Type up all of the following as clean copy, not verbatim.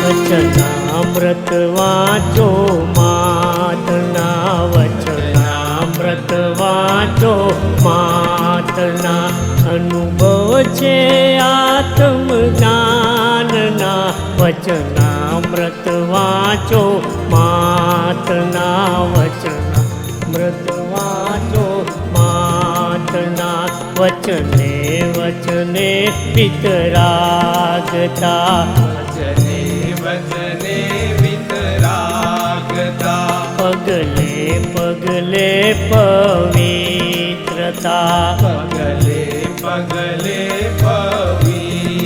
વચનામૃત વાંચો માતના, વચનામૃત વાંચો માતના, અનુભવ છે આત્મ જ્ઞાનના. વચનામૃત વાંચો માતના, વચનામૃત વાંચો માતના, વચને વચને વિતરાગતા, વચને વિતરાગતા, પગલે પગલે પવિત્રતા, પગલે પગલે પવિત્રતા,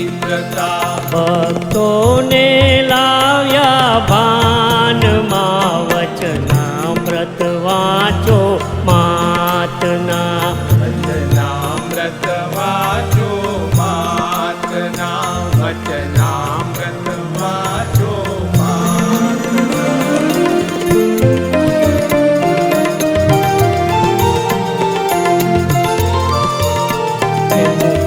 ભક્તોને લાવ્યા ભાનમાં. વચનામૃત વાંચો માતના, વચનામૃત વાંચો માતના, વચનામૃત વાંચો માતના.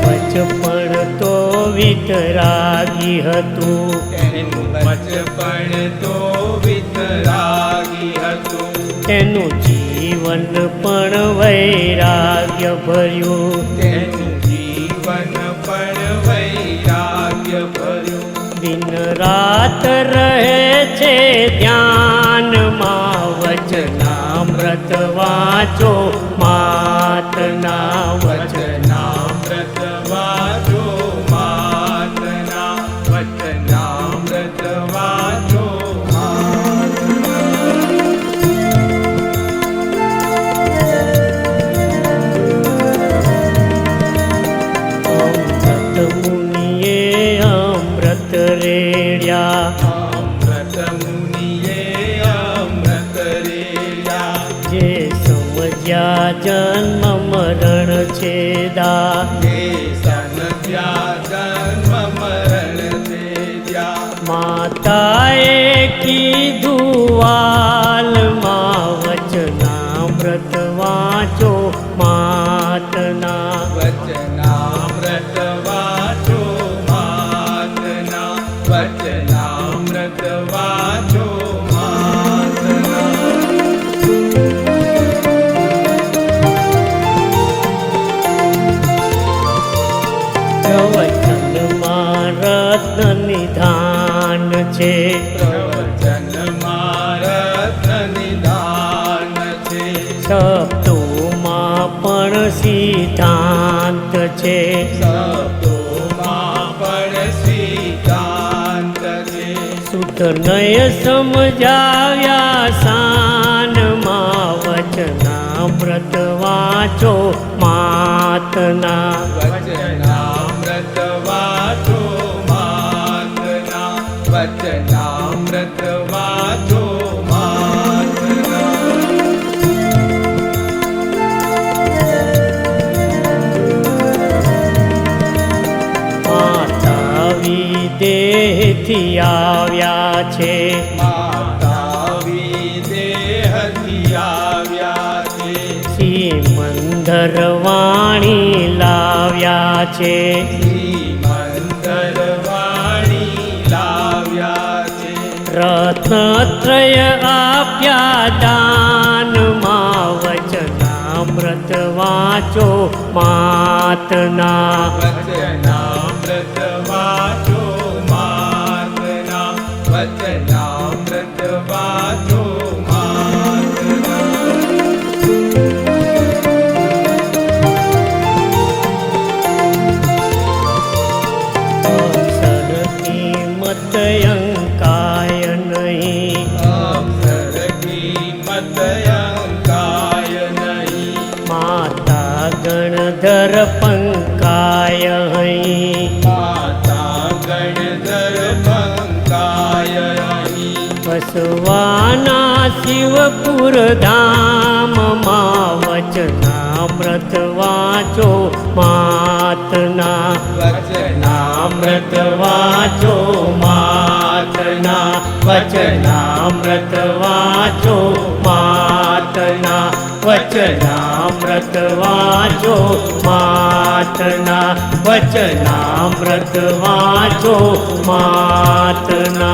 બચપણ તો વિતરાગી હતું, એનું બચપણ તો વિતરાગી હતું, તેનું જીવન પણ વૈરાગ્ય ભર્યું, તેનું જીવન પણ વૈરાગ્ય ભર્યું. દિન રાત રહે છે ધ્યાનમાં. વચનામૃત વાંચો માતના, વચનામૃત વાંચો માતના, વચનામૃત વાંચો માતના. અમૃત મુનિએ અમૃત રેડ્યા, અમૃત મુનિએ અમૃત રેડ્યા, જે સમજ્યા જન્મ મરણ છેદા. હે સંધ્યા જન્મ મરણ છેદ્યા. માતાએ કીધું વાલમાં. વચનામૃત વાંચો માતના, વચનામૃત વાંચો માતના, વચનામૃત વાંચો માતના. પ્રવચનમાં રત્ન નિધાન છે, પ્રવચનમાં રત્ન નિધાન છે, શબ્દોમાં પણ સિદ્ધાંત છે. શબ્દોમાં પણ સિદ્ધાંત છે. સુત નય સમજાવ્યા શાનમાં. વચનામૃત વાંચો માતના, વચનામૃત વાંચો માતના, વચનામૃત વાંચો માતના. માતા વિદેહથી આવ્યા છે, માતા વિદેહથી આવ્યા છે, શ્રીમંદર વાણી લાવ્યા છે. શ્રીમંદર વાણી લાવ્યા છે, રત્નત્રય આપ્યા દાનમાં. વચનામૃત વાંચો માતના, વચનામૃત વાંચો માતના, વચનામૃત વાંચો માતના. અક્ષર કિંમત અંકાય નહીં, અક્ષર કિંમત અંકાય નહીં, માતા ગણધર પંકાય અહીં. માતા ગણધર પંકાય અહીં. બસવાના શિવપુર ધામમાં. વચનામૃત વાંચો માતના, વચનામૃત વાંચો માતના, વચનામૃત વાંચો માતના, વચનામૃત વાંચો માતના વચનામૃત વાંચો માતના